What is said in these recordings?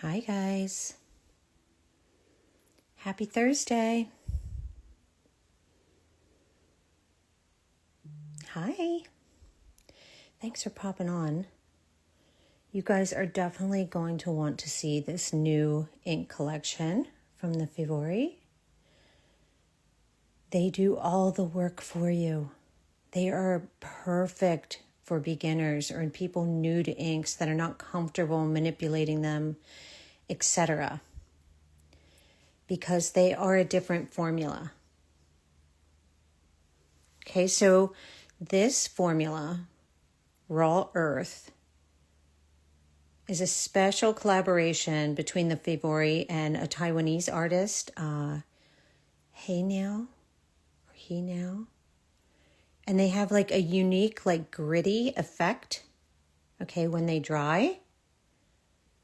Hi guys. Happy Thursday. Hi. Thanks for popping on. You guys are definitely going to want to see this new ink collection from the Favori. They do all the work for you. They are perfect for beginners or people new to inks that are not comfortable manipulating them, etc. Because they are a different formula. Okay, so this formula, Raw Earth, is a special collaboration between the Favori and a Taiwanese artist, He Now. And they have like a unique, like gritty effect, okay, when they dry.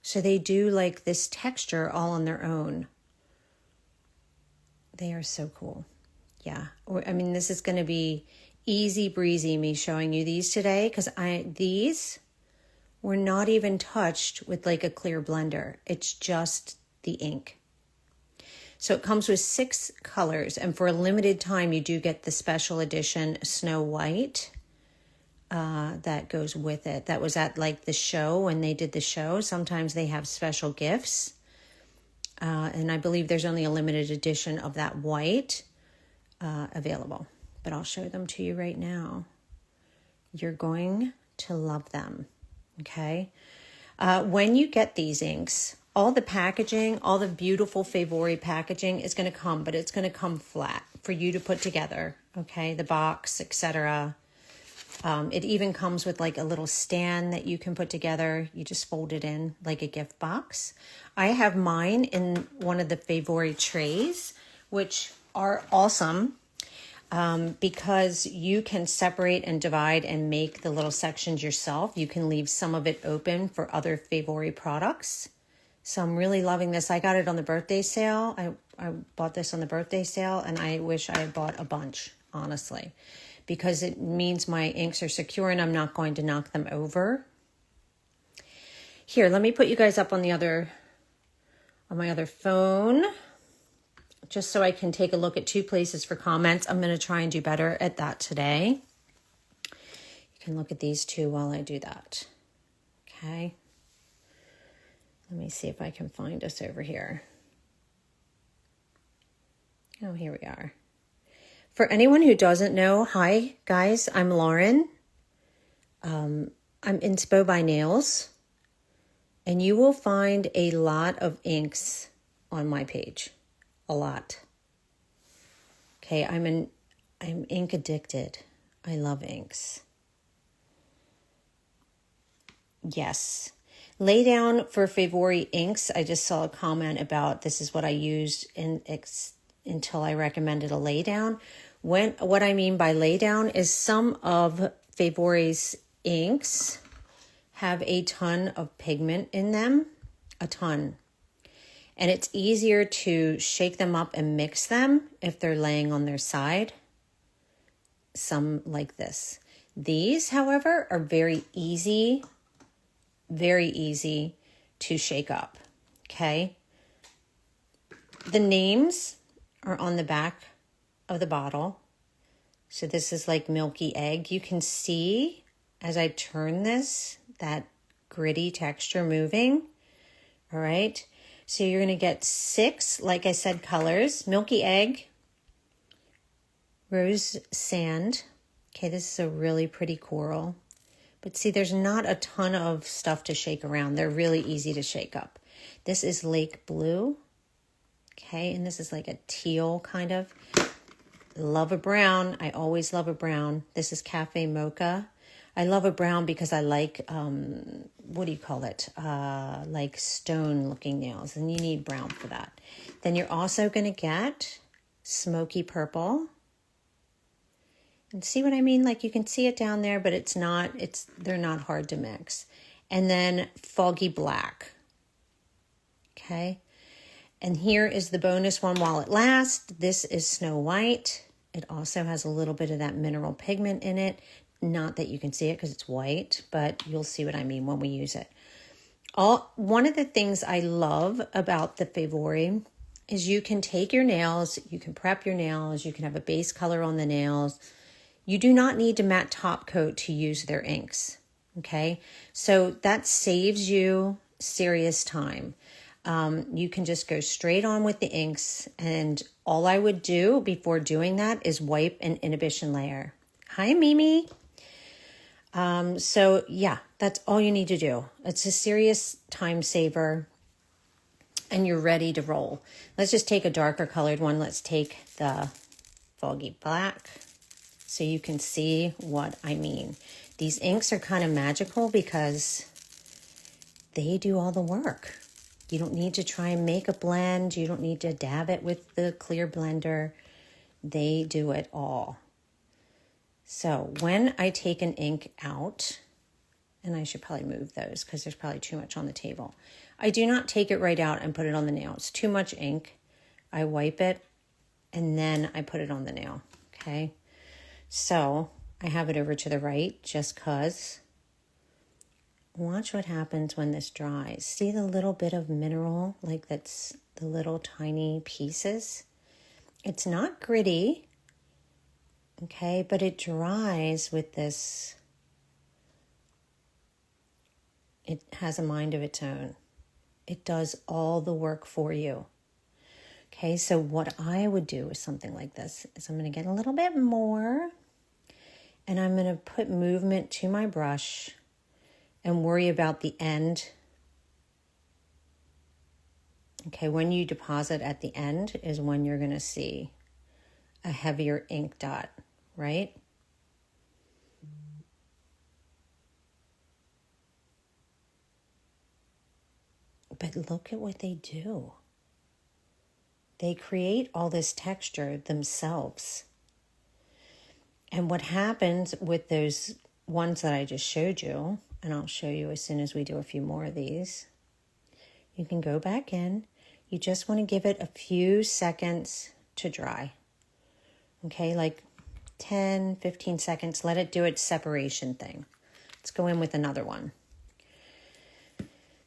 So they do like this texture all on their own. They are so cool. Yeah. I mean, this is going to be easy breezy, me showing you these today, because these were not even touched with like a clear blender. It's just the ink. So it comes with 6 colors, and for a limited time, you do get the special edition Snow White that goes with it. That was at like the show when they did the show. Sometimes they have special gifts, and I believe there's only a limited edition of that white available. But I'll show them to you right now. You're going to love them. Okay. When you get these inks, all the packaging, all the beautiful Favori packaging is going to come, but it's going to come flat for you to put together. Okay. The box, etc. It even comes with like a little stand that you can put together. You just fold it in like a gift box. I have mine in one of the Favori trays, which are awesome. Because you can separate and divide and make the little sections yourself. You can leave some of it open for other Favori products. So I'm really loving this. I got it on the birthday sale. I bought this on the birthday sale, and I wish I had bought a bunch, honestly, because it means my inks are secure and I'm not going to knock them over. Here, let me put you guys up on my other phone, just so I can take a look at 2 places for comments. I'm going to try and do better at that today. You can look at these 2 while I do that. Okay. Let me see if I can find us over here. Oh, here we are. For anyone who doesn't know, hi guys, I'm Lauren. I'm Inspo by Nails, and you will find a lot of inks on my page. A lot. Okay, I'm ink addicted. I love inks. Yes. Lay down for Favori inks. I just saw a comment about this is what I used until I recommended a lay down. What I mean by lay down is some of Favori's inks have a ton of pigment in them, a ton. And it's easier to shake them up and mix them if they're laying on their side. Some like this. These, however, are very easy to shake up. Okay. The names are on the back of the bottle. So this is like milky egg. You can see as I turn this, that gritty texture moving. All right. So you're going to get 6, like I said, colors. Milky egg, rose sand. Okay, this is a really pretty coral. But see, there's not a ton of stuff to shake around. They're really easy to shake up. This is lake blue. Okay, and this is like a teal kind of. Love a brown. I always love a brown. This is cafe mocha. I love a brown because I like, what do you call it? Like stone looking nails, and you need brown for that. Then you're also going to get smoky purple. And see what I mean? Like you can see it down there, but they're not hard to mix. And then foggy black. Okay. And here is the bonus one while it lasts. This is Snow White. It also has a little bit of that mineral pigment in it. Not that you can see it because it's white, but you'll see what I mean when we use it. One of the things I love about the Favori is you can take your nails, you can prep your nails, you can have a base color on the nails. You do not need to matte top coat to use their inks, okay? So that saves you serious time. You can just go straight on with the inks, and all I would do before doing that is wipe an inhibition layer. Hi, Mimi. So yeah, that's all you need to do. It's a serious time saver, and you're ready to roll. Let's just take a darker colored one. Let's take the Foggy Black so you can see what I mean. These inks are kind of magical because they do all the work. You don't need to try and make a blend. You don't need to dab it with the clear blender. They do it all. So when I take an ink out, and I should probably move those because there's probably too much on the table. I do not take it right out and put it on the nail. It's too much ink. I wipe it and then I put it on the nail, okay? So I have it over to the right just because. Watch what happens when this dries. See the little bit of mineral, like that's the little tiny pieces? It's not gritty, okay, but it dries with this. It has a mind of its own. It does all the work for you. Okay, so what I would do with something like this is I'm going to get a little bit more, and I'm going to put movement to my brush and worry about the end. Okay, when you deposit at the end is when you're going to see a heavier ink dot, right? But look at what they do. They create all this texture themselves. And what happens with those ones that I just showed you, and I'll show you as soon as we do a few more of these, you can go back in. You just want to give it a few seconds to dry. Okay, like 10, 15 seconds. Let it do its separation thing. Let's go in with another one.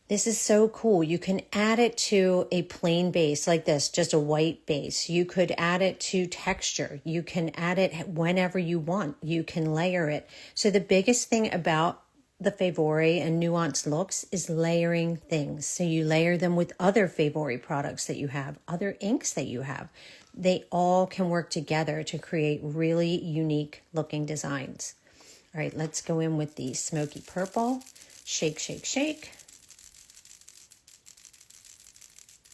This is so cool. You can add it to a plain base like this, just a white base. You could add it to texture. You can add it whenever you want. You can layer it. So the biggest thing about the Favori and nuanced looks is layering things. So you layer them with other Favori products that you have, other inks that you have. They all can work together to create really unique looking designs. All right, let's go in with the smoky purple. Shake, shake, shake.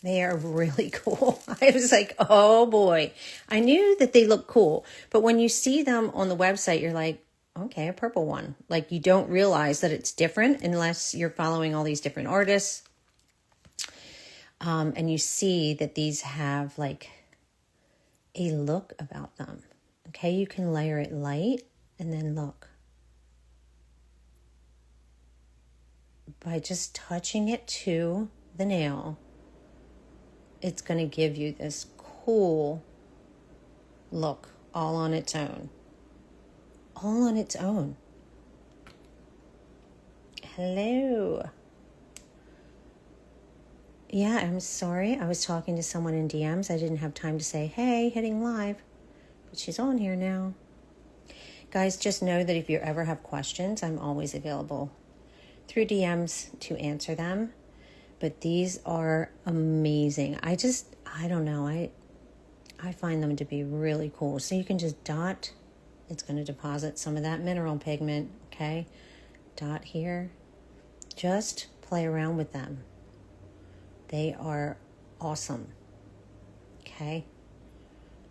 They are really cool. I was like, oh boy. I knew that they look cool. But when you see them on the website, you're like, okay, a purple one. Like you don't realize that it's different unless you're following all these different artists. And you see that these have like a look about them. Okay, you can layer it light and then look. By just touching it to the nail, it's going to give you this cool look all on its own. All on its own. Hello. Yeah, I'm sorry. I was talking to someone in DMs. I didn't have time to say, hey, hitting live. But she's on here now. Guys, just know that if you ever have questions, I'm always available through DMs to answer them. But these are amazing. I don't know. I find them to be really cool. So you can just dot. It's going to deposit some of that mineral pigment. Okay. Dot here. Just play around with them. They are awesome. Okay.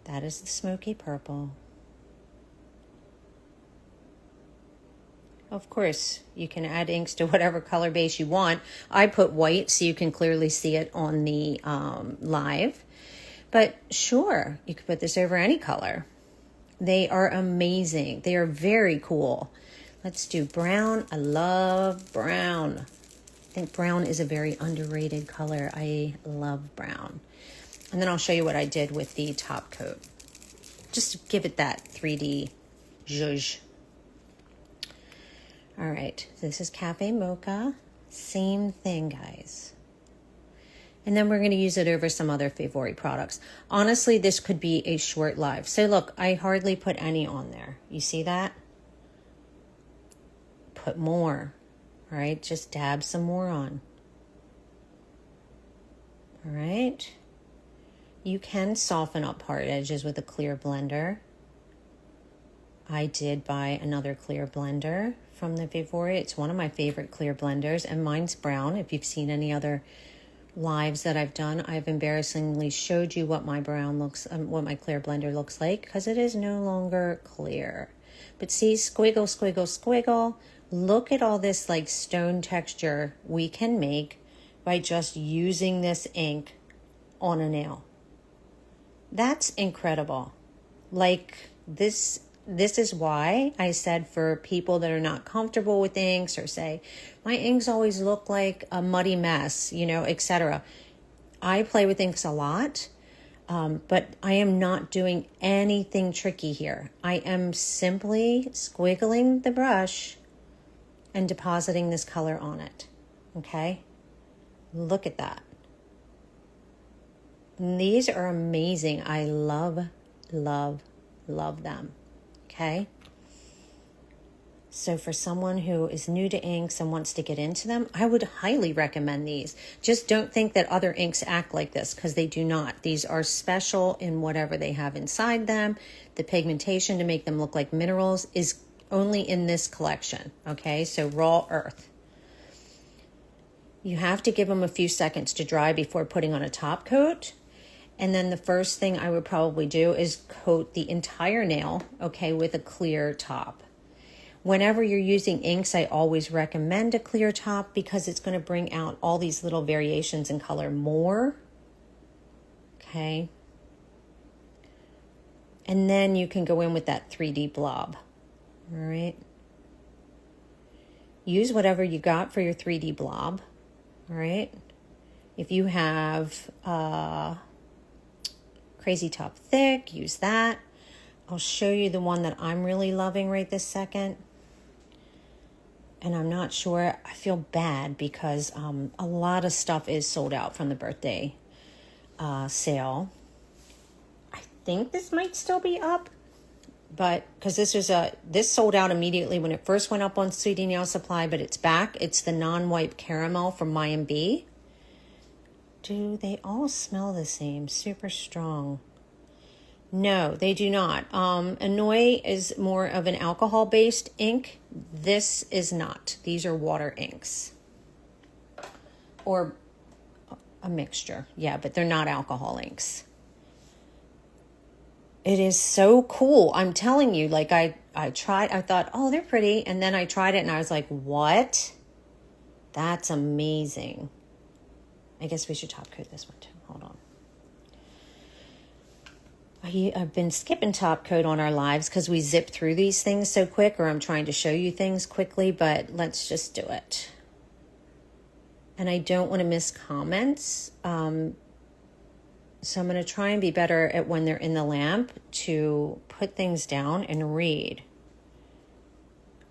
That is the smoky purple. Of course, you can add inks to whatever color base you want. I put white so you can clearly see it on the live. But sure, you could put this over any color. They are amazing. They are very cool. Let's do brown. I love brown. I think brown is a very underrated color. I love brown. And then I'll show you what I did with the top coat. Just to give it that 3D zhuzh. All right, this is Cafe Mocha. Same thing, guys. And then we're going to use it over some other Favori products. Honestly, this could be a short live. So look, I hardly put any on there. You see that? Put more, all right? Just dab some more on. All right? You can soften up hard edges with a clear blender. I did buy another clear blender from the Favori. It's one of my favorite clear blenders, and mine's brown. If you've seen any other lives that I've done, I've embarrassingly showed you what my brown looks, what my clear blender looks like, because it is no longer clear. But see, squiggle, squiggle, squiggle. Look at all this like stone texture we can make by just using this ink on a nail. That's incredible. Like this is why I said for people that are not comfortable with inks or say, my inks always look like a muddy mess, you know, etc. I play with inks a lot, but I am not doing anything tricky here. I am simply squiggling the brush and depositing this color on it, okay? Look at that. And these are amazing. I love, love, love them. Okay. So for someone who is new to inks and wants to get into them, I would highly recommend these. Just don't think that other inks act like this, because they do not. These are special in whatever they have inside them. The pigmentation to make them look like minerals is only in this collection. Okay. So raw earth. You have to give them a few seconds to dry before putting on a top coat. And then the first thing I would probably do is coat the entire nail, okay, with a clear top. Whenever you're using inks, I always recommend a clear top because it's going to bring out all these little variations in color more. Okay. And then you can go in with that 3D blob. All right. Use whatever you got for your 3D blob. All right. If you have Crazy Top Thick, use that. I'll show you the one that I'm really loving right this second. And I'm not sure, I feel bad because a lot of stuff is sold out from the birthday sale. I think this might still be up, but because this sold out immediately when it first went up on Sweetie Nail Supply, but it's back. It's the non-wipe caramel from B. Do they all smell the same? Super strong. No, they do not. Annoy is more of an alcohol-based ink. This is not. These are water inks. Or a mixture. Yeah, but they're not alcohol inks. It is so cool. I'm telling you, like I tried, I thought, oh, they're pretty. And then I tried it and I was like, what? That's amazing. I guess we should top coat this one too. Hold on. I've been skipping top coat on our lives because we zip through these things so quick, or I'm trying to show you things quickly, but let's just do it. And I don't want to miss comments. So I'm going to try and be better at when they're in the lamp to put things down and read.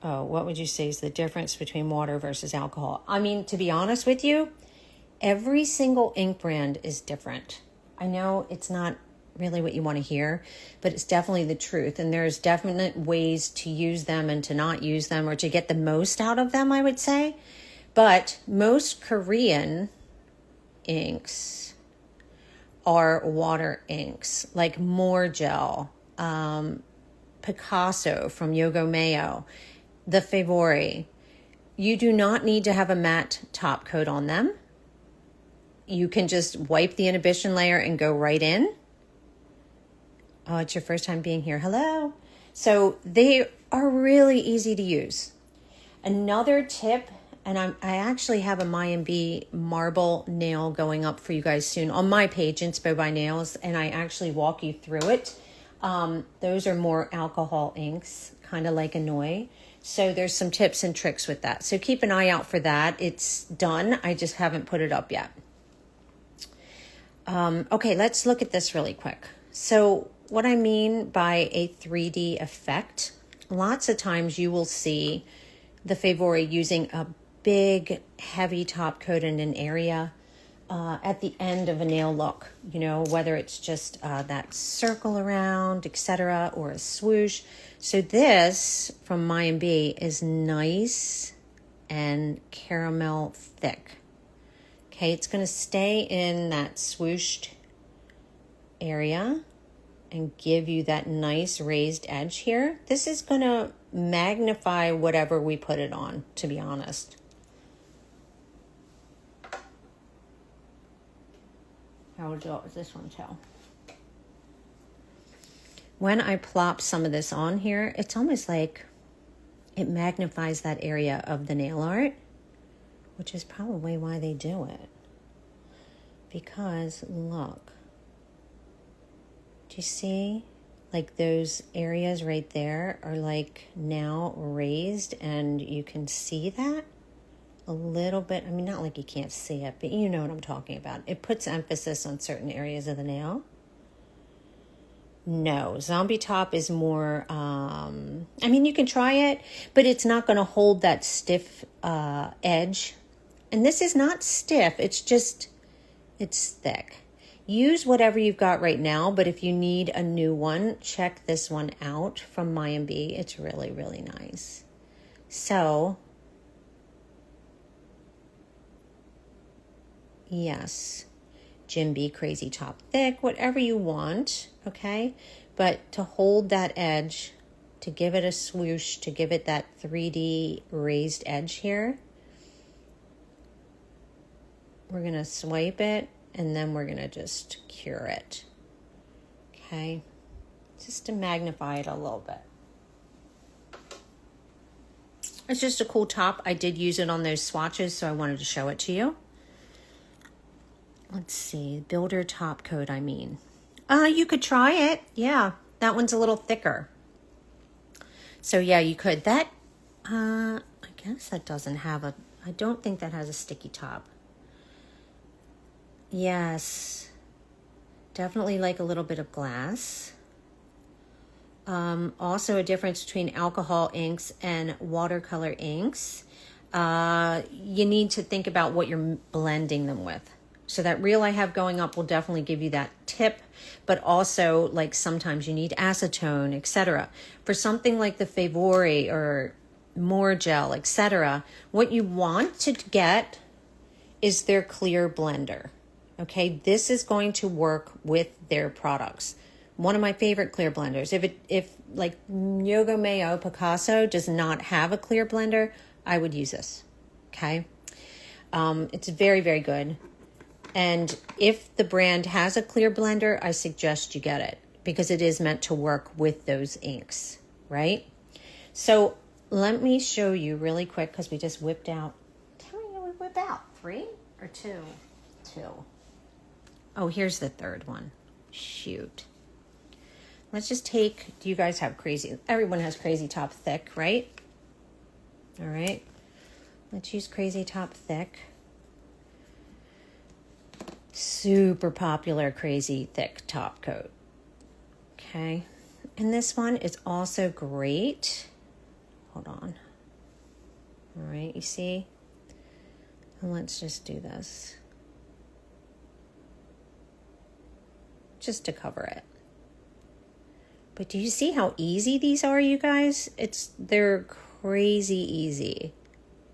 Oh, what would you say is the difference between water versus alcohol? I mean, to be honest with you, every single ink brand is different. I know it's not really what you want to hear, but it's definitely the truth. And there's definite ways to use them and to not use them, or to get the most out of them, I would say. But most Korean inks are water inks, like More Gel, Picasso from Yogo Mayo, the Favori. You do not need to have a matte top coat on them. You can just wipe the inhibition layer and go right in. Oh, it's your first time being here. Hello. So they are really easy to use. Another tip, and I actually have a B marble nail going up for you guys soon on my page, Inspo by Nails, and I actually walk you through it. Those are more alcohol inks, kind of like Annoy. So there's some tips and tricks with that. So keep an eye out for that. It's done. I just haven't put it up yet. Okay, let's look at this really quick. So what I mean by a 3D effect, lots of times you will see the Favori using a big, heavy top coat in an area at the end of a nail look, you know, whether it's just that circle around, etc., or a swoosh. So this from B is nice and caramel thick. Okay, it's going to stay in that swooshed area and give you that nice raised edge here. This is going to magnify whatever we put it on, to be honest. How would this one tell? When I plop some of this on here, it's almost like it magnifies that area of the nail art, which is probably why they do it. Because look, do you see? Like those areas right there are like now raised, and you can see that a little bit. I mean, not like you can't see it, but you know what I'm talking about. It puts emphasis on certain areas of the nail. No, Zombie Top is more, I mean, you can try it, but it's not going to hold that stiff edge. And this is not stiff. It's just, it's thick. Use whatever you've got right now, but if you need a new one, check this one out from B. It's really, really nice. So, yes, Jim B, Crazy Top Thick, whatever you want, okay? But to hold that edge, to give it a swoosh, to give it that 3D raised edge here, we're going to swipe it, and then we're going to just cure it, okay? Just to magnify it a little bit. It's just a cool top. I did use it on those swatches, so I wanted to show it to you. Let's see, Builder Top Coat, I mean. You could try it. Yeah, that one's a little thicker. So yeah, you could. That, I guess that doesn't have a, I don't think that has a sticky top. Yes, definitely like a little bit of glass. Also a difference between alcohol inks and watercolor inks. You need to think about what you're blending them with. So that reel I have going up will definitely give you that tip, but also like sometimes you need acetone, etc. For something like the Favori or more gel, etc., what you want to get is their clear blender. Okay, this is going to work with their products. One of my favorite clear blenders. If like Yoga Mayo Picasso does not have a clear blender, I would use this. Okay, it's very, very good. And if the brand has a clear blender, I suggest you get it because it is meant to work with those inks, right? So let me show you really quick because we just whipped out. How many did we whip out? 3 or 2? 2. Oh, here's the third one. Shoot. Let's just take, do you guys have crazy, everyone has Crazy Top Thick, right? All right. Let's use Crazy Top Thick. Super popular Crazy Thick top coat. Okay. And this one is also great. Hold on. All right, you see? And let's just do this. Just to cover it. But do you see how easy these are, you guys? They're crazy easy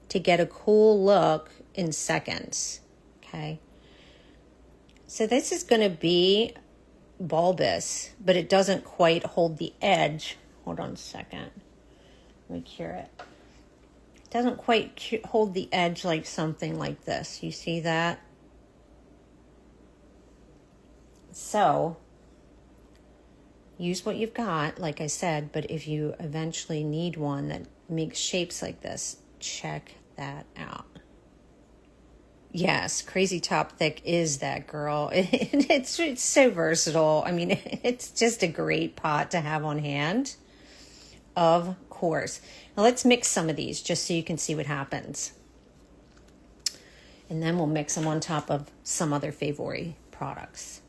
to get a cool look in seconds. Okay. So this is going to be bulbous, but it doesn't quite hold the edge. Hold on a second. Let me cure it. It doesn't quite hold the edge like something like this. You see that? So use what you've got, like I said, but if you eventually need one that makes shapes like this, check that out. Yes, Crazy Top Thick is that, girl. It's so versatile. I mean, it's just a great pot to have on hand. Of course. Now let's mix some of these just so you can see what happens. And then we'll mix them on top of some other Favori products.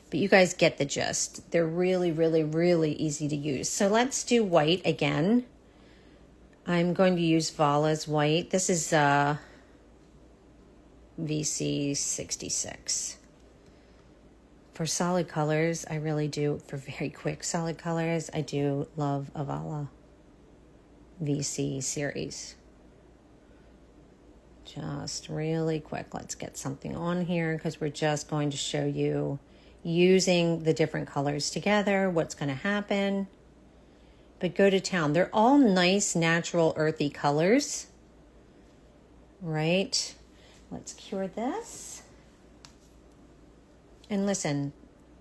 But you guys get the gist. They're really, really, really easy to use. So let's do white again. I'm going to use Vala's white. This is VC 66. For solid colors, I really do, for very quick solid colors, I do love a Vala VC series. Just really quick, let's get something on here because we're just going to show you using the different colors together, what's going to happen. But go to town. They're all nice, natural, earthy colors, right? Let's cure this. And listen,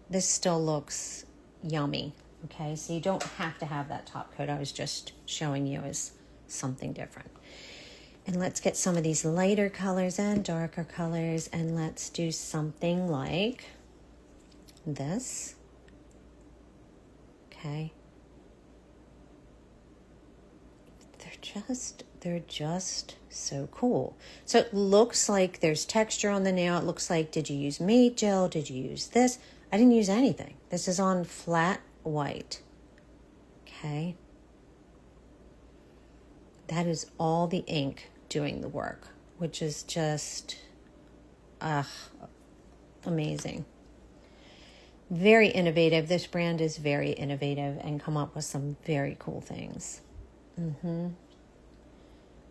this still looks yummy, okay? So you don't have to have that top coat. I was just showing you as something different. And let's get some of these lighter colors and darker colors, and let's do something like this, okay? They're just so cool. So it looks like there's texture on the nail. It looks like, did you use matte gel? Did you use this? I didn't use anything. This is on flat white. Okay. That is all the ink doing the work, which is just amazing. Very innovative. This brand is very innovative and come up with some very cool things.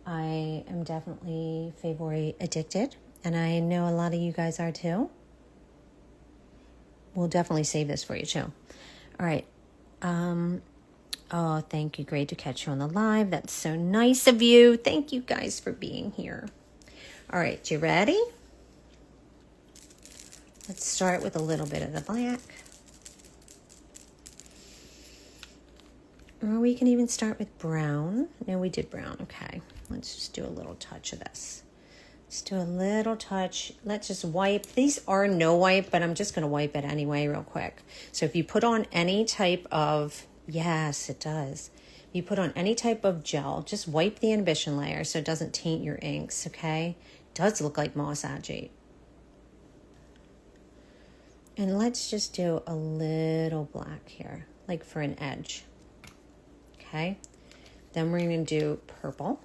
I am definitely Favori addicted, and I know a lot of you guys are too. We'll definitely save this for you too. All right. Oh, thank you. Great to catch you on the live. That's so nice of you. Thank you guys for being here. All right, you ready? Let's start with a little bit of the black. Or we can even start with brown. No, we did brown. Okay. Let's just do a little touch of this. Let's do a little touch. Let's just wipe. These are no wipe, but I'm just going to wipe it anyway real quick. So if you put on any type of, yes, it does. If you put on any type of gel, just wipe the inhibition layer so it doesn't taint your inks, okay? It does look like moss agate. And let's just do a little black here, like for an edge. Okay, then we're going to do purple.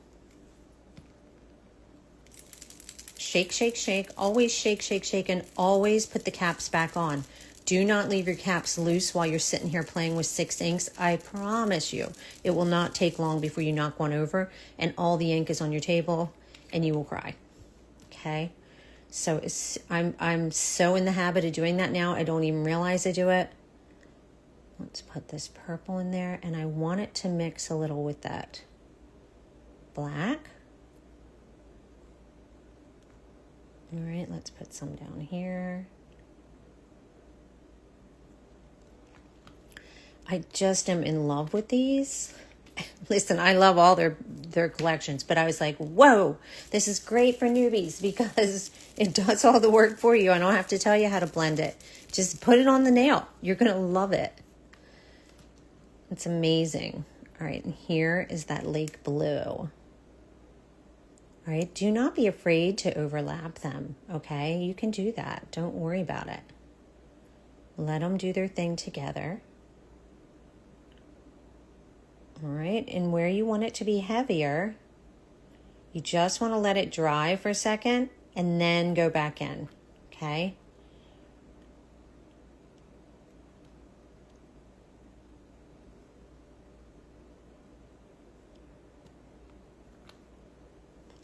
Shake, shake, shake. Always shake, shake, shake, and always put the caps back on. Do not leave your caps loose while you're sitting here playing with 6 inks. I promise you, it will not take long before you knock one over and all the ink is on your table and you will cry. Okay, so I'm so in the habit of doing that now. I don't even realize I do it. Let's put this purple in there, and I want it to mix a little with that black. All right, let's put some down here. I just am in love with these. Listen, I love all their collections, but I was like, whoa, this is great for newbies because it does all the work for you. I don't have to tell you how to blend it. Just put it on the nail. You're going to love it. It's amazing. All right, and here is that lake blue. All right, do not be afraid to overlap them, okay? You can do that. Don't worry about it. Let them do their thing together. All right, and where you want it to be heavier, you just want to let it dry for a second and then go back in, okay?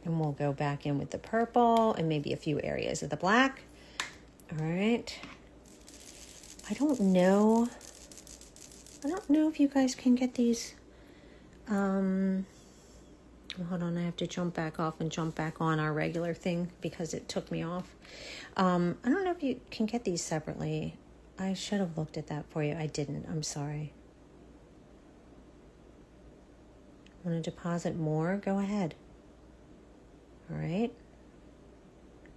And we'll go back in with the purple and maybe a few areas of the black. All right. I don't know if you guys can get these. Hold on, I have to jump back off and jump back on our regular thing because it took me off. I don't know if you can get these separately. I should have looked at that for you. I didn't. I'm sorry. Want to deposit more? Go ahead. All right.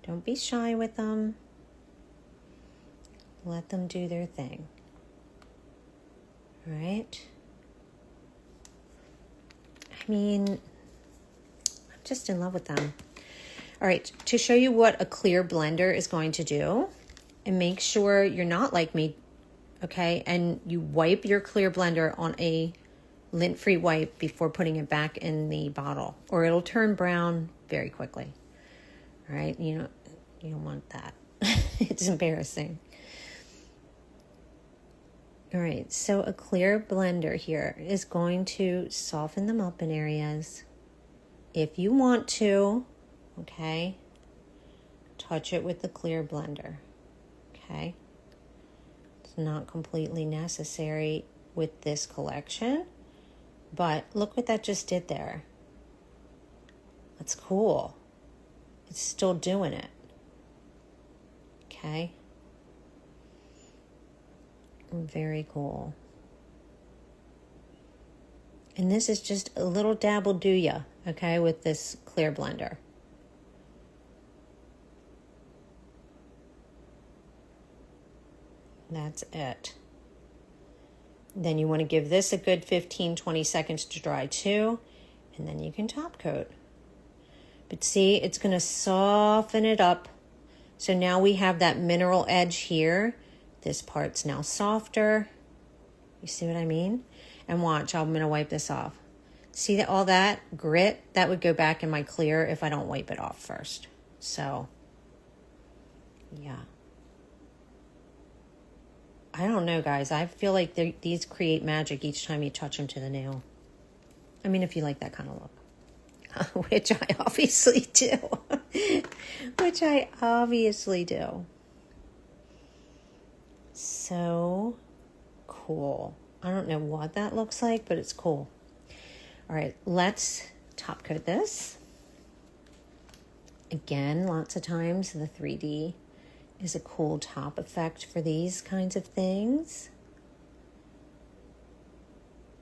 Don't be shy with them. Let them do their thing. All right. I mean, I'm just in love with them. All right. To show you what a clear blender is going to do, and make sure you're not like me, okay? And you wipe your clear blender on a lint-free wipe before putting it back in the bottle, or it'll turn brown very quickly. All right, you don't want that. It's embarrassing. All right, so a clear blender here is going to soften them up in areas. If you want to, okay, touch it with the clear blender, okay? It's not completely necessary with this collection, but look what that just did there. That's cool. It's still doing it, okay? Very cool. And this is just a little dab will do ya, okay, with this clear blender. That's it. Then you want to give this a good 15-20 seconds to dry too, and then you can top coat. But see, it's going to soften it up. So now we have that mineral edge here. This part's now softer. You see what I mean? And watch, I'm going to wipe this off. See that all that grit? That would go back in my clear if I don't wipe it off first. So, yeah. I don't know, guys. I feel like these create magic each time you touch them to the nail. I mean, if you like that kind of look. Which I obviously do. Which I obviously do. So cool. I don't know what that looks like, but it's cool. All right, let's top coat this. Again, lots of times the 3D is a cool top effect for these kinds of things.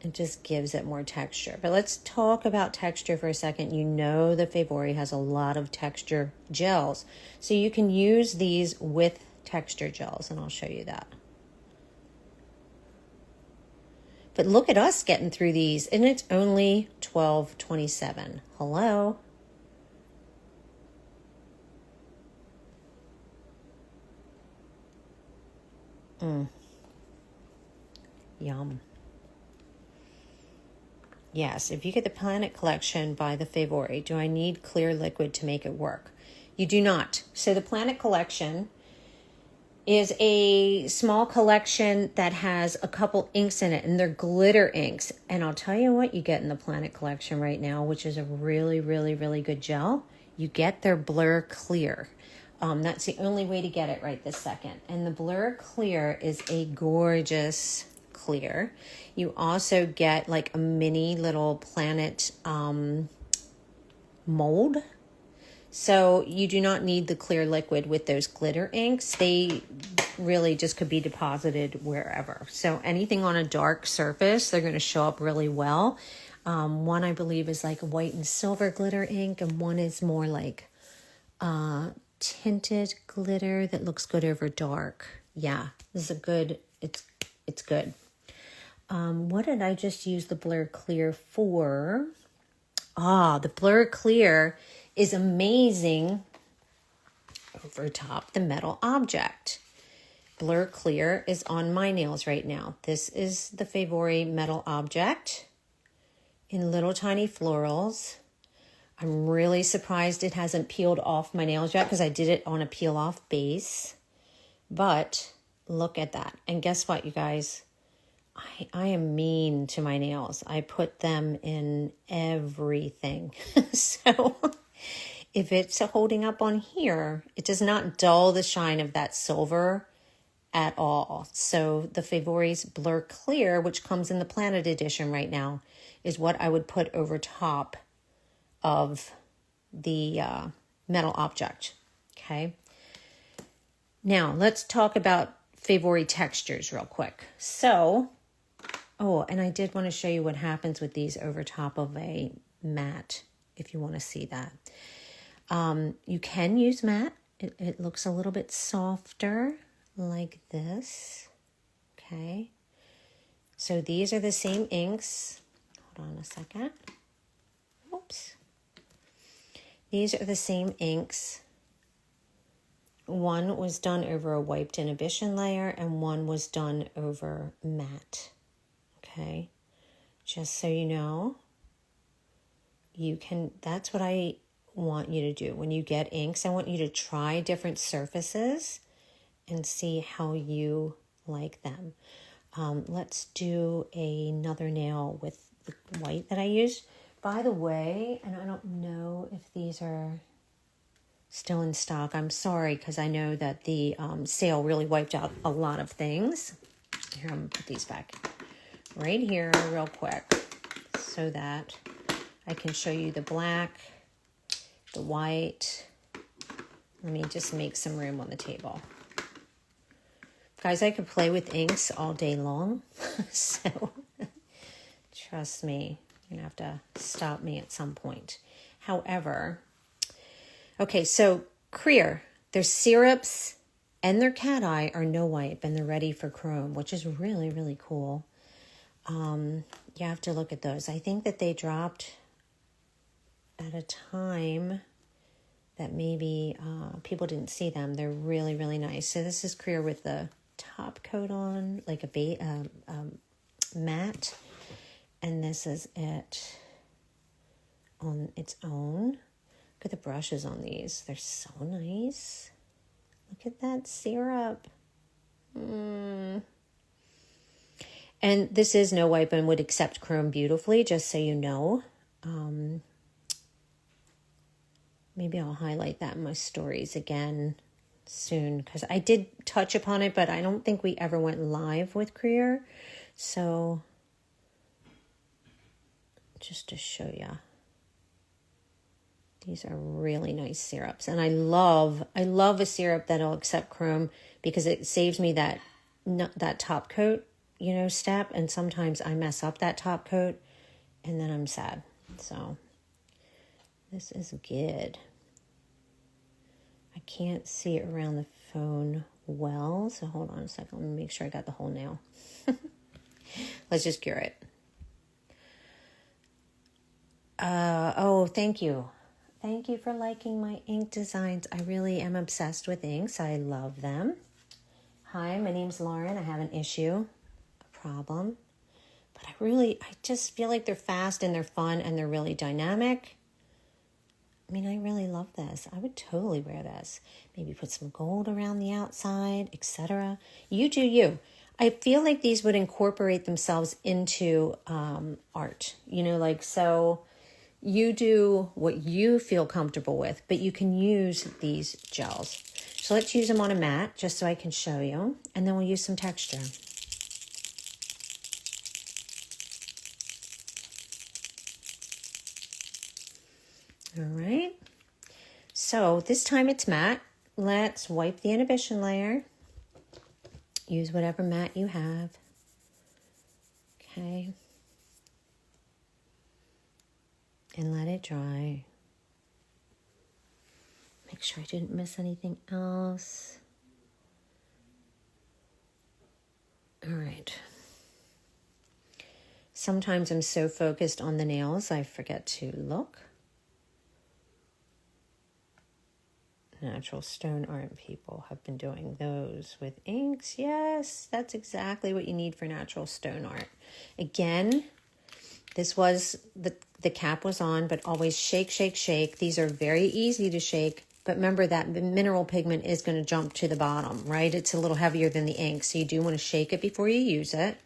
It just gives it more texture. But let's talk about texture for a second. You know the Favori has a lot of texture gels. So you can use these with texture gels, and I'll show you that. But look at us getting through these, and it's only $12.27. Hello? Yum. Yes, if you get the Planet Collection by the Favori, do I need clear liquid to make it work? You do not. So the Planet Collection is a small collection that has a couple inks in it, and they're glitter inks. And I'll tell you what you get in the Planet Collection right now, which is a really, really, really good gel. You get their Blur Clear. That's the only way to get it right this second. And the Blur Clear is a gorgeous clear. You also get like a mini little Planet mold. So you do not need the clear liquid with those glitter inks. They really just could be deposited wherever. So anything on a dark surface, they're going to show up really well. One I believe is like a white and silver glitter ink, and one is more like tinted glitter that looks good over dark. Yeah, this is a good, it's good. What did I just use the Blur Clear for? The Blur Clear is amazing over top the metal object. Blur Clear is on my nails right now. This is the Favori metal object in little tiny florals. I'm really surprised it hasn't peeled off my nails yet because I did it on a peel off base. But look at that. And guess what, you guys? I am mean to my nails. I put them in everything. So if it's holding up on here, it does not dull the shine of that silver at all. So the Favori's Blur Clear, which comes in the Planet Edition right now, is what I would put over top of the metal object. Okay. Now let's talk about Favori textures real quick. So, and I did want to show you what happens with these over top of a matte, if you want to see that. You can use matte. It looks a little bit softer like this. Okay. So these are the same inks. Hold on a second. Oops. These are the same inks. One was done over a wiped inhibition layer and one was done over matte. Okay. just so you know, you can, that's what I want you to do. When you get inks, I want you to try different surfaces and see how you like them. Let's do another nail with the white that I used. By the way, and I don't know if these are still in stock. I'm sorry, because I know that the sale really wiped out a lot of things. Here, I'm going to put these back right here real quick so that I can show you the black, the white. Let me just make some room on the table. Guys, I could play with inks all day long, so trust me, you're going to have to stop me at some point. However, okay, so Creer, their syrups and their cat eye are no wipe, and they're ready for chrome, which is really, really cool. You have to look at those. I think that they dropped at a time that maybe people didn't see them. They're really, really nice. So this is Creer with the top coat on, like a matte, and this is it on its own. Look at the brushes on these. They're so nice. Look at that syrup. And this is no wipe and would accept chrome beautifully, just so you know. Maybe I'll highlight that in my stories again soon, because I did touch upon it, but I don't think we ever went live with Creer. So just to show you, these are really nice syrups, and I love a syrup that'll accept chrome, because it saves me that top coat, you know, step, and sometimes I mess up that top coat and then I'm sad. So this is good. I can't see it around the phone well, so hold on a second. Let me make sure I got the whole nail. Let's just cure it. Oh, thank you. Thank you for liking my ink designs. I really am obsessed with inks. I love them. Hi, my name's Lauren. I have an issue, a problem. But I just feel like they're fast and they're fun and they're really dynamic. I mean, I really love this. I would totally wear this. Maybe put some gold around the outside, etc. You do you. I feel like these would incorporate themselves into art. You know, like, so you do what you feel comfortable with, but you can use these gels. So let's use them on a mat just so I can show you. And then we'll use some texture. All right. So this time it's matte. Let's wipe the inhibition layer. Use whatever mat you have. Okay. And let it dry. Make sure I didn't miss anything else. All right. Sometimes I'm so focused on the nails, I forget to look. Natural stone art people have been doing those with inks. Yes, that's exactly what you need for natural stone art. Again, this was, the cap was on, but always shake, shake, shake. These are very easy to shake, but remember that the mineral pigment is going to jump to the bottom, right? It's a little heavier than the ink, so you do want to shake it before you use it.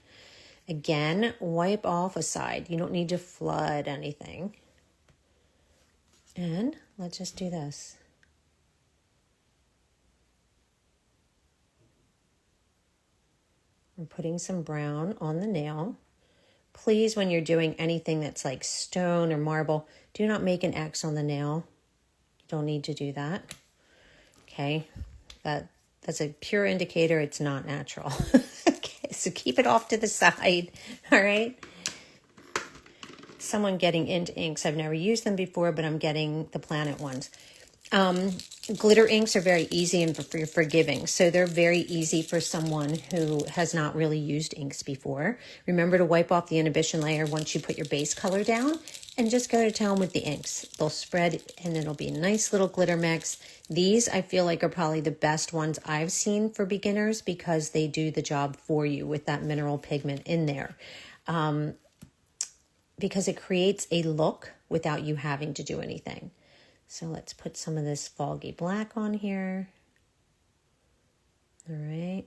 Again, wipe off a side. You don't need to flood anything. And let's just do this. I'm putting some brown on the nail. Please, when you're doing anything that's like stone or marble, do not make an X on the nail. You don't need to do that. Okay, that's a pure indicator it's not natural. Okay, so keep it off to the side, all right? Someone getting into inks. I've never used them before, but I'm getting the Planet ones. Glitter inks are very easy and forgiving. So they're very easy for someone who has not really used inks before. Remember to wipe off the inhibition layer once you put your base color down and just go to town with the inks. They'll spread and it'll be a nice little glitter mix. These I feel like are probably the best ones I've seen for beginners because they do the job for you with that mineral pigment in there. because it creates a look without you having to do anything. So let's put some of this foggy black on here. All right.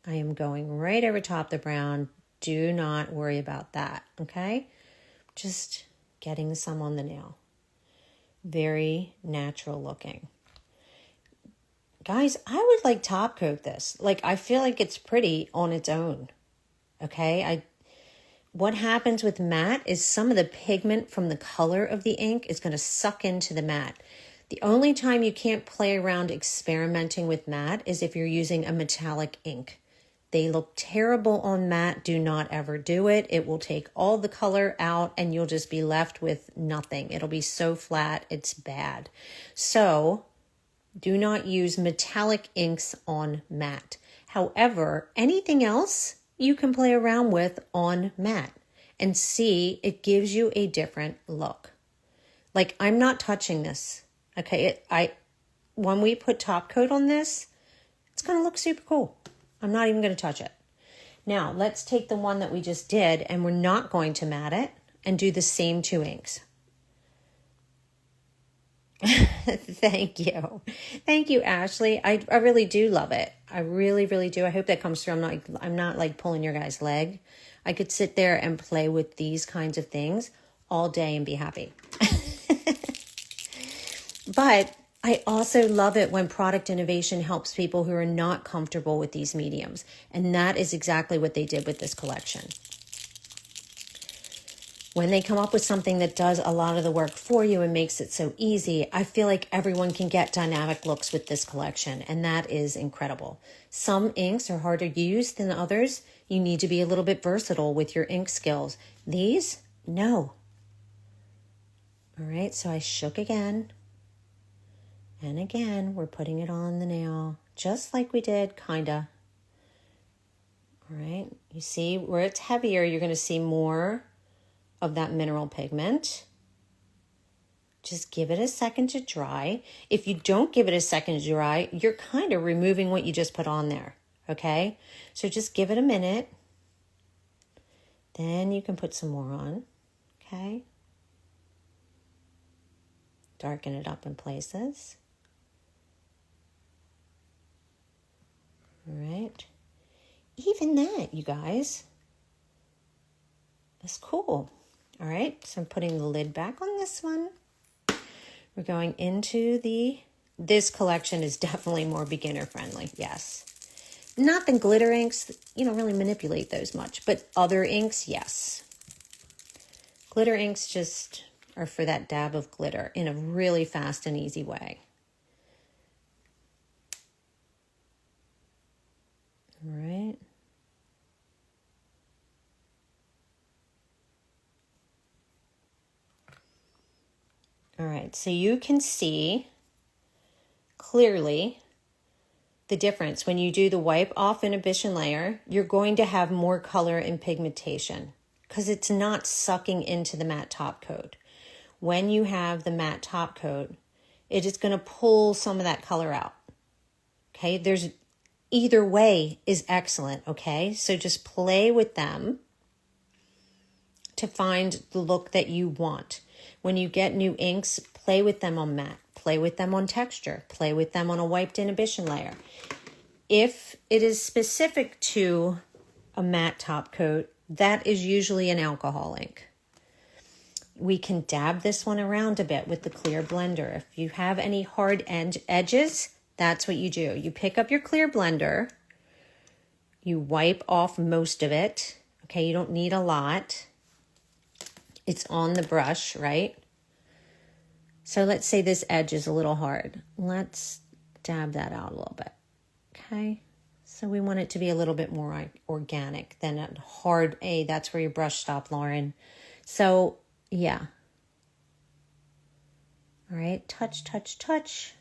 I am going right over top the brown. Do not worry about that, okay? Just getting some on the nail. Very natural looking. Guys, I would like top coat this. Like, I feel like it's pretty on its own, okay? What happens with matte is some of the pigment from the color of the ink is going to suck into the matte. The only time you can't play around experimenting with matte is if you're using a metallic ink. They look terrible on matte. Do not ever do it. It will take all the color out and you'll just be left with nothing. It'll be so flat, it's bad. So do not use metallic inks on matte. However, anything else you can play around with on matte and see it gives you a different look. Like, I'm not touching this. Okay, when we put top coat on this, it's going to look super cool. I'm not even going to touch it. Now, let's take the one that we just did, and we're not going to matte it, and do the same two inks. Thank you. Thank you, Ashley. I really do love it. I really, really do. I hope that comes through. I'm not like pulling your guys' leg. I could sit there and play with these kinds of things all day and be happy. But I also love it when product innovation helps people who are not comfortable with these mediums. And that is exactly what they did with this collection. When they come up with something that does a lot of the work for you and makes it so easy, I feel like everyone can get dynamic looks with this collection. And that is incredible. Some inks are harder used than others. You need to be a little bit versatile with your ink skills. These, no. All right, so I shook again. And again, we're putting it on the nail, just like we did, kinda. All right, you see where it's heavier, you're gonna see more of that mineral pigment. Just give it a second to dry. If you don't give it a second to dry, you're kind of removing what you just put on there, okay? So just give it a minute. Then you can put some more on, okay? Darken it up in places. All right. Even that, you guys, is cool. All right, so I'm putting the lid back on this one. We're going into this collection is definitely more beginner friendly, yes. Not the glitter inks, you don't really manipulate those much, but other inks, yes. Glitter inks just are for that dab of glitter in a really fast and easy way. All right. All right, so you can see clearly the difference. When you do the wipe off inhibition layer, you're going to have more color and pigmentation because it's not sucking into the matte top coat. When you have the matte top coat, it is going to pull some of that color out. Okay, either way is excellent, okay? So just play with them to find the look that you want. When you get new inks, play with them on matte, play with them on texture, play with them on a wiped inhibition layer. If it is specific to a matte top coat, that is usually an alcohol ink. We can dab this one around a bit with the clear blender. If you have any hard edges, that's what you do. You pick up your clear blender, you wipe off most of it. Okay, you don't need a lot. It's on the brush, right? So let's say this edge is a little hard. Let's dab that out a little bit, okay? So we want it to be a little bit more organic than a hard, that's where your brush stopped, Lauren. So, yeah. All right, touch, touch, touch.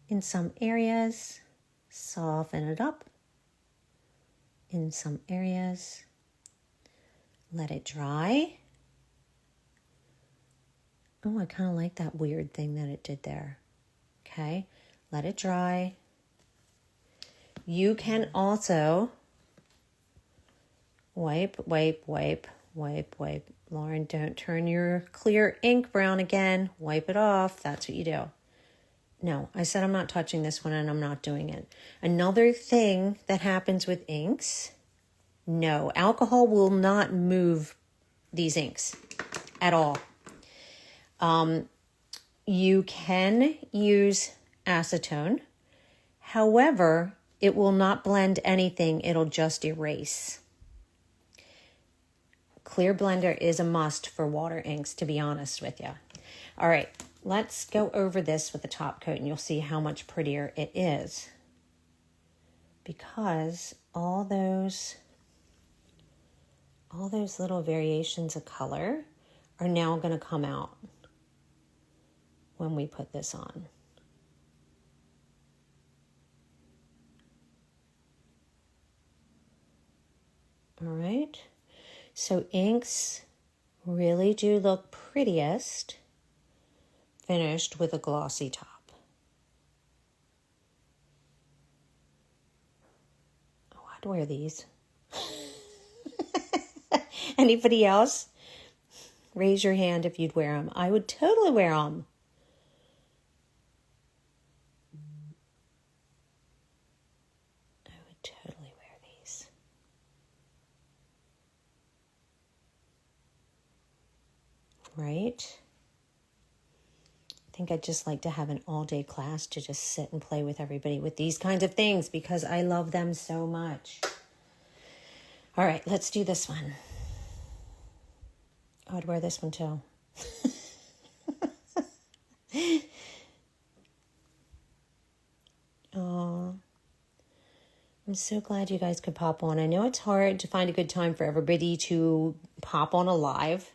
In some areas, soften it up. In some areas, let it dry. Oh, I kind of like that weird thing that it did there. Okay, let it dry. You can also wipe, wipe, wipe, Wipe, wipe. Lauren, don't turn your clear ink brown again. Wipe it off. That's what you do. No, I said I'm not touching this one and I'm not doing it. Another thing that happens with inks, no, alcohol will not move these inks at all. You can use acetone. However, it will not blend anything. It'll just erase. Clear blender is a must for water inks, to be honest with you. All right, let's go over this with the top coat and you'll see how much prettier it is. Because all those little variations of color are now going to come out when we put this on. All right. So inks really do look prettiest finished with a glossy top. Oh, I'd wear these. Anybody else? Raise your hand if you'd wear them. I would totally wear them. I would totally wear these. Right? I think I'd just like to have an all-day class to just sit and play with everybody with these kinds of things because I love them so much. All right, let's do this one. Oh, I'd wear this one too. Oh, I'm so glad you guys could pop on. I know it's hard to find a good time for everybody to pop on a live,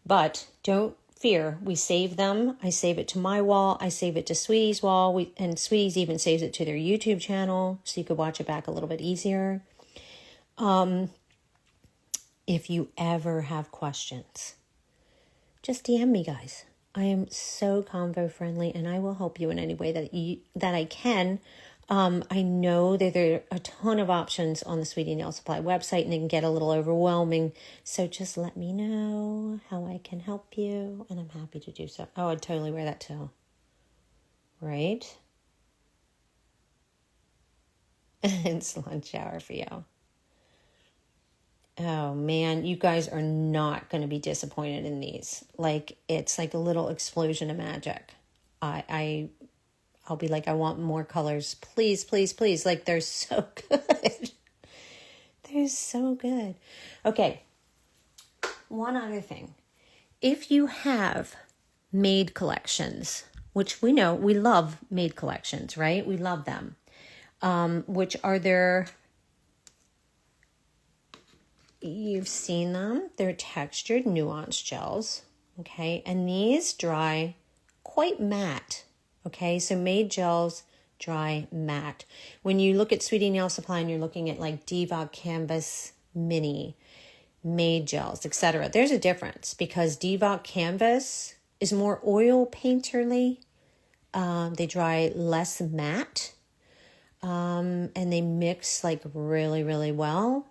but don't fear. We save them. I save it to my wall. I save it to Sweetie's wall. And Sweetie's even saves it to their YouTube channel so you could watch it back a little bit easier. If you ever have questions, just DM me, guys. I am so convo friendly and I will help you in any way that I can. I know that there are a ton of options on the Sweetie Nail Supply website and it can get a little overwhelming. So just let me know how I can help you and I'm happy to do so. Oh, I'd totally wear that too. Right? It's lunch hour for you. Oh man, you guys are not going to be disappointed in these. Like, it's like a little explosion of magic. I'll be like, I want more colors. Please, please, please. Like, they're so good. They're so good. Okay. One other thing. If you have made collections, which we know, we love made collections, right? We love them. Which are their... You've seen them. They're textured nuance gels, okay? And these dry quite matte, okay? So made gels dry matte. When you look at Sweetie Nail Supply and you're looking at like Diva Canvas Mini, made gels, etc., there's a difference because Diva Canvas is more oil painterly. They dry less matte, and they mix like really, really well.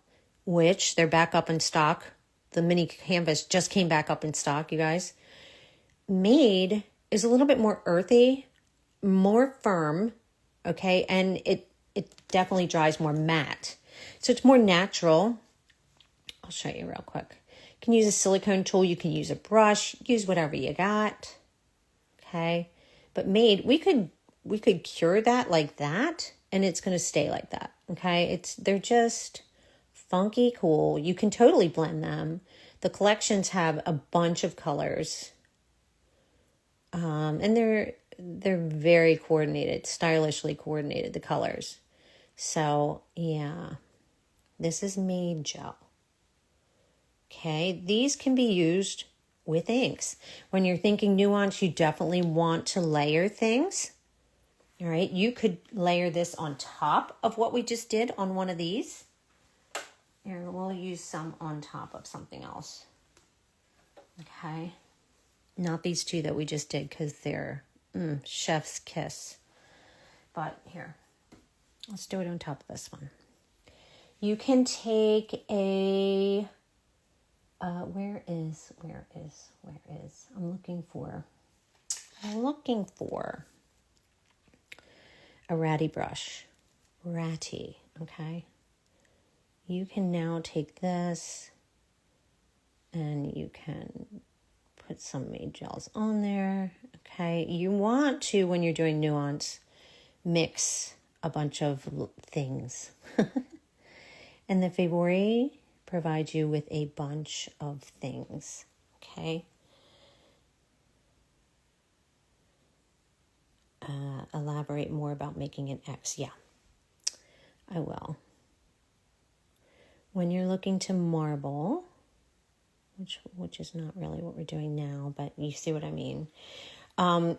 Which they're back up in stock. The mini canvas just came back up in stock, you guys. Made is a little bit more earthy, more firm, okay? And it definitely dries more matte. So it's more natural. I'll show you real quick. You can use a silicone tool. You can use a brush. Use whatever you got, okay? But made, we could cure that like that, and it's going to stay like that, okay? They're just... funky cool. You can totally blend them. The collections have a bunch of colors. And they're very coordinated, stylishly coordinated, the colors. So, yeah. This is made gel. Okay, these can be used with inks. When you're thinking nuance, you definitely want to layer things. All right, you could layer this on top of what we just did on one of these. Here, we'll use some on top of something else. Okay. Not these two that we just did because they're chef's kiss. But here, let's do it on top of this one. You can take a Where is? I'm looking for a ratty brush. Ratty, okay? You can now take this and you can put some made gels on there, okay? You want to, when you're doing nuance, mix a bunch of things. And the Favori provides you with a bunch of things, okay? Elaborate more about making an X. Yeah, I will. When you're looking to marble, which is not really what we're doing now, but you see what I mean.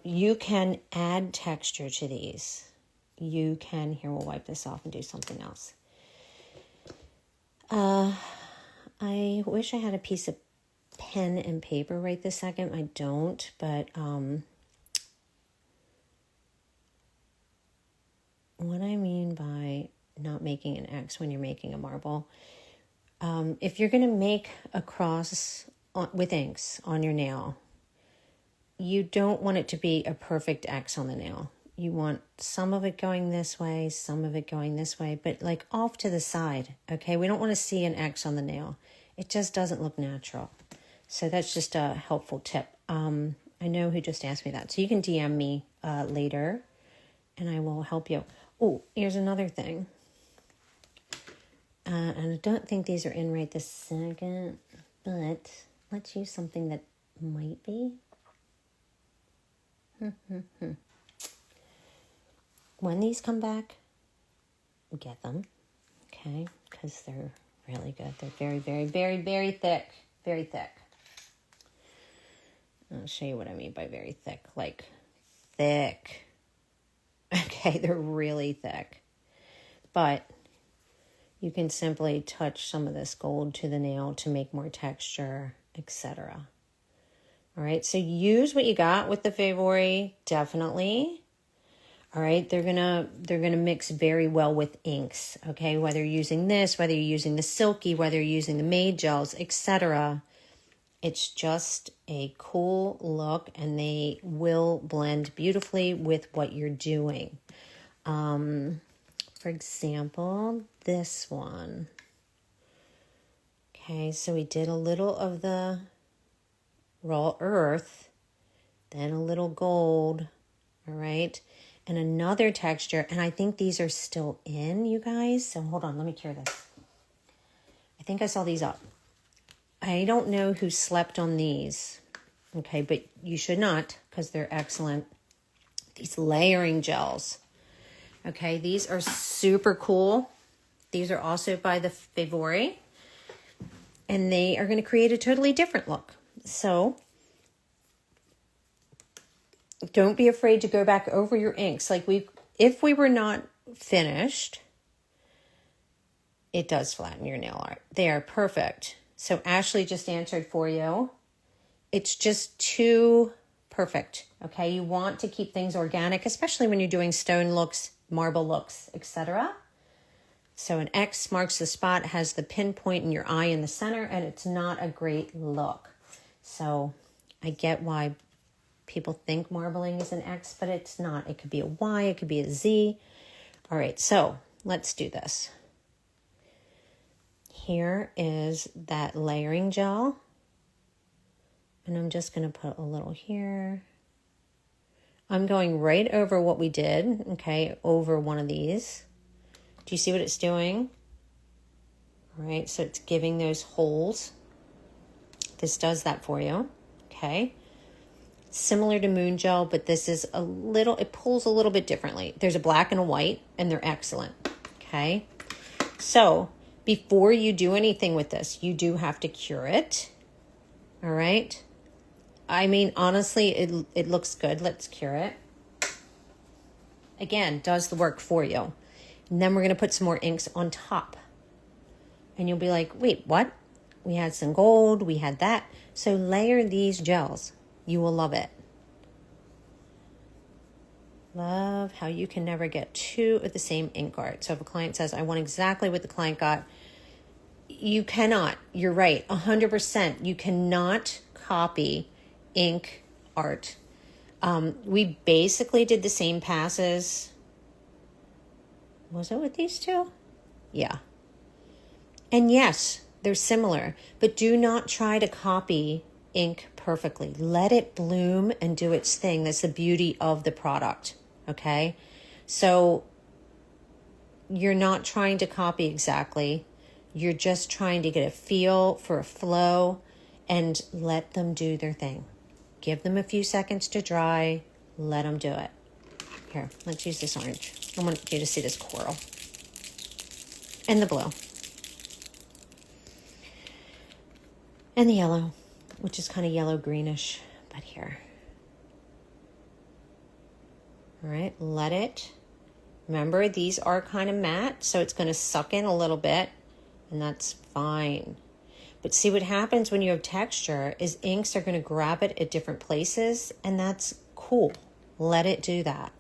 You can add texture to these. You can, here, we'll wipe this off and do something else. I wish I had a piece of pen and paper right this second. I don't, but what I mean by not making an X when you're making a marble, if you're going to make a cross with inks on your nail, you don't want it to be a perfect X on the nail. You want some of it going this way, some of it going this way, but like off to the side, okay? We don't want to see an X on the nail. It just doesn't look natural. So that's just a helpful tip. I know who just asked me that. So you can DM me later and I will help you. Oh, here's another thing. And I don't think these are in right this second, but let's use something that might be. When these come back, get them, okay? Because they're really good. They're very, very, very, very thick. Very thick. I'll show you what I mean by very thick. Like, thick. Okay, they're really thick. But you can simply touch some of this gold to the nail to make more texture, etc. All right, so use what you got with the Favori, definitely. All right, they're gonna mix very well with inks, okay? Whether you're using this, whether you're using the silky, whether you're using the made gels, etc. It's just a cool look, and they will blend beautifully with what you're doing. For example, this one. Okay, so we did a little of the raw earth, then a little gold, all right? And another texture, and I think these are still in, you guys. So hold on, let me cure this. I think I saw these up. I don't know who slept on these, okay, but you should not because they're excellent. These layering gels, okay, these are super cool. These are also by the Favori, and they are going to create a totally different look. So don't be afraid to go back over your inks. Like if we were not finished, it does flatten your nail art. They are perfect. So Ashley just answered for you. It's just too perfect, okay? You want to keep things organic, especially when you're doing stone looks, marble looks, etc. So an X marks the spot, has the pinpoint in your eye in the center, and it's not a great look. So I get why people think marbling is an X, but it's not. It could be a Y, it could be a Z. All right, so let's do this. Here is that layering gel. And I'm just going to put a little here. I'm going right over what we did, okay, over one of these. Do you see what it's doing? All right, so it's giving those holes. This does that for you, okay? Similar to Moon Gel, but this is a little, it pulls a little bit differently. There's a black and a white, and they're excellent, okay? So before you do anything with this, you do have to cure it, all right? I mean, honestly, it looks good. Let's cure it. Again, does the work for you. And then we're going to put some more inks on top. And you'll be like, wait, what? We had some gold. We had that. So layer these gels. You will love it. Love how you can never get two of the same ink art. So if a client says, I want exactly what the client got, You cannot. You're right. 100%. You cannot copy ink art. We basically did the same passes. Was it with these two? Yeah. And yes, they're similar, but do not try to copy ink perfectly. Let it bloom and do its thing. That's the beauty of the product, okay? So you're not trying to copy exactly. You're just trying to get a feel for a flow and let them do their thing. Give them a few seconds to dry. Let them do it. Here, let's use this orange. I want you to see this coral. And the blue. And the yellow, which is kind of yellow greenish, but here. All right, let it. Remember, these are kind of matte, so it's going to suck in a little bit, and that's fine. But see what happens when you have texture is inks are going to grab it at different places, and that's cool. Let it do that.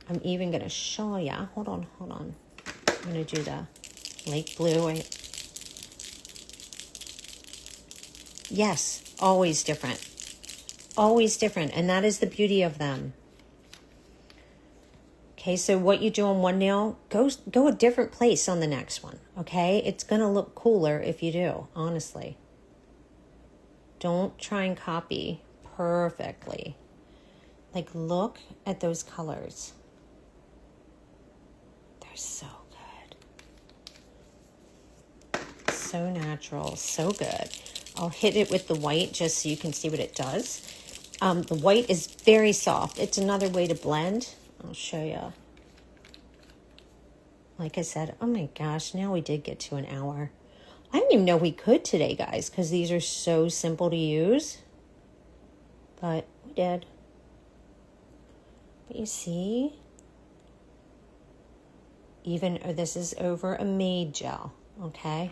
I'm even going to show you. Hold on. I'm going to do the lake blue. Yes, always different. Always different, and that is the beauty of them. Okay, so what you do on one nail, go a different place on the next one, okay? It's going to look cooler if you do, honestly. Don't try and copy perfectly. Like, look at those colors. They're so good. So natural, so good. I'll hit it with the white just so you can see what it does. The white is very soft. It's another way to blend. I'll show you. Like I said, oh my gosh, now we did get to an hour. I didn't even know we could today, guys, because these are so simple to use. But we did. But you see, even this is over a Made gel, okay?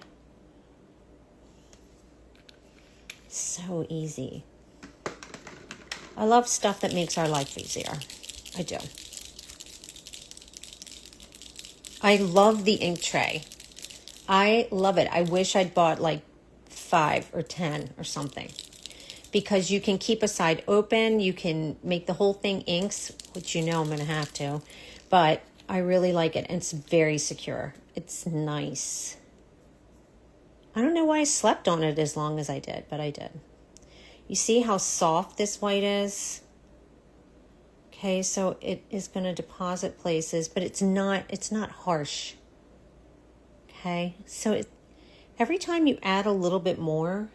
So easy. I love stuff that makes our life easier. I do. I love the ink tray. I love it. I wish I'd bought like 5 or 10 or something. Because you can keep a side open. You can make the whole thing inks, which you know I'm going to have to. But I really like it. And it's very secure. It's nice. I don't know why I slept on it as long as I did, but I did. You see how soft this white is? Okay, so it is going to deposit places, but it's not harsh. Okay, so every time you add a little bit more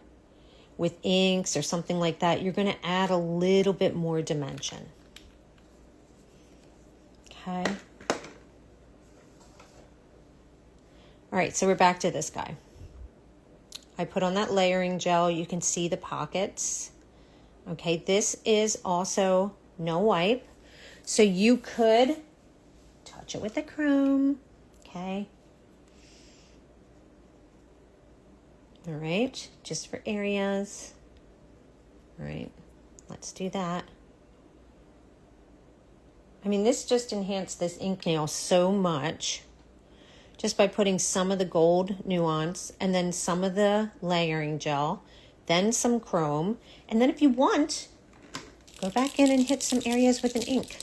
with inks or something like that, you're going to add a little bit more dimension. Okay. All right, so we're back to this guy. I put on that layering gel. You can see the pockets. Okay, this is also no wipe. So you could touch it with the chrome. Okay. All right, just for areas. All right, let's do that. I mean, this just enhanced this ink nail so much. Just by putting some of the gold nuance and then some of the layering gel, then some chrome. And then if you want, go back in and hit some areas with an ink.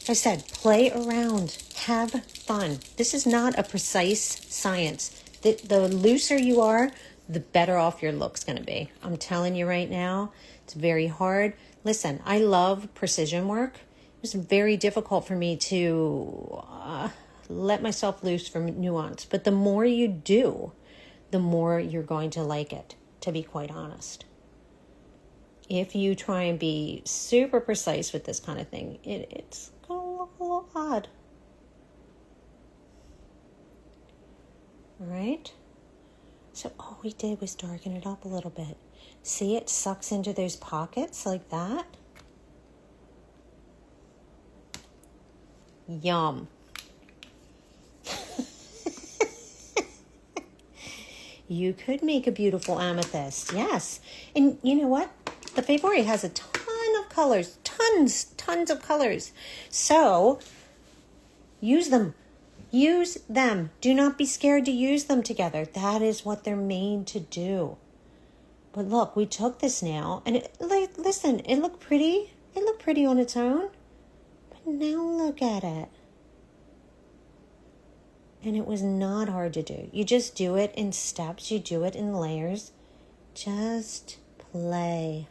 Like I said, play around, have fun. This is not a precise science. The looser you are, the better off your look's going to be. I'm telling you right now, it's very hard. Listen, I love precision work. It was very difficult for me to let myself loose from nuance. But the more you do, the more you're going to like it, to be quite honest. If you try and be super precise with this kind of thing, it's going to look a little odd. All right? So all we did was darken it up a little bit. See, it sucks into those pockets like that. Yum. You could make a beautiful amethyst, yes. And you know what? The Favori has a ton of colors, tons of colors. So use them. Use them. Do not be scared to use them together. That is what they're made to do. But look, we took this now, and listen, it looked pretty. It looked pretty on its own. But now look at it. And it was not hard to do. You just do it in steps. You do it in layers. Just play.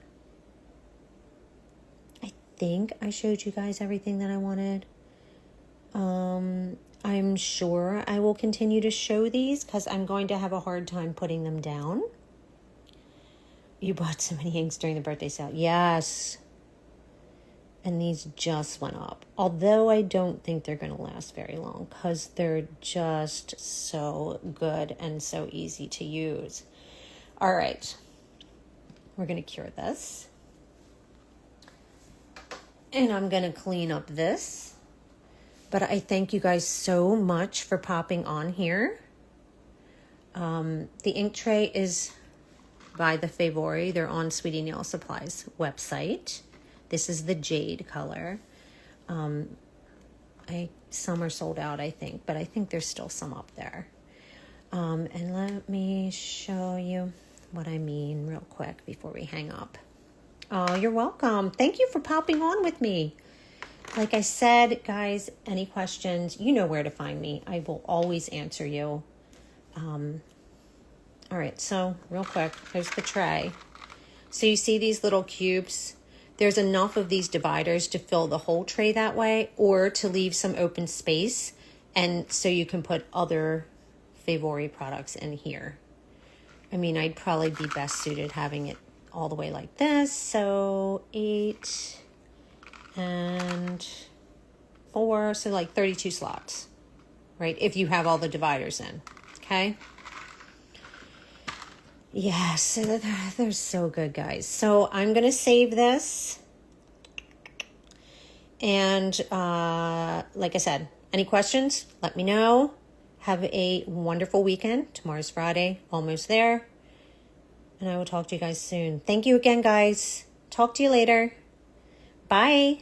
I think I showed you guys everything that I wanted. I'm sure I will continue to show these because I'm going to have a hard time putting them down. You bought so many inks during the birthday sale. Yes. And these just went up. Although I don't think they're going to last very long because they're just so good and so easy to use. All right. We're going to cure this. And I'm going to clean up this. But I thank you guys so much for popping on here. The ink tray is by the Favori. They're on Sweetie Nail Supply's website. This is the jade color. Some are sold out, I think, but I think there's still some up there. And let me show you what I mean real quick before we hang up. Oh, you're welcome. Thank you for popping on with me. Like I said, guys, any questions, you know where to find me. I will always answer you. All right, so real quick, here's the tray. So you see these little cubes? There's enough of these dividers to fill the whole tray that way or to leave some open space. And so you can put other Favori products in here. I mean, I'd probably be best suited having it all the way like this. So 8 and 4, so like 32 slots, right? If you have all the dividers in, okay? Yes, they're so good, guys. So I'm going to save this. And like I said, any questions, let me know. Have a wonderful weekend. Tomorrow's Friday, almost there. And I will talk to you guys soon. Thank you again, guys. Talk to you later. Bye.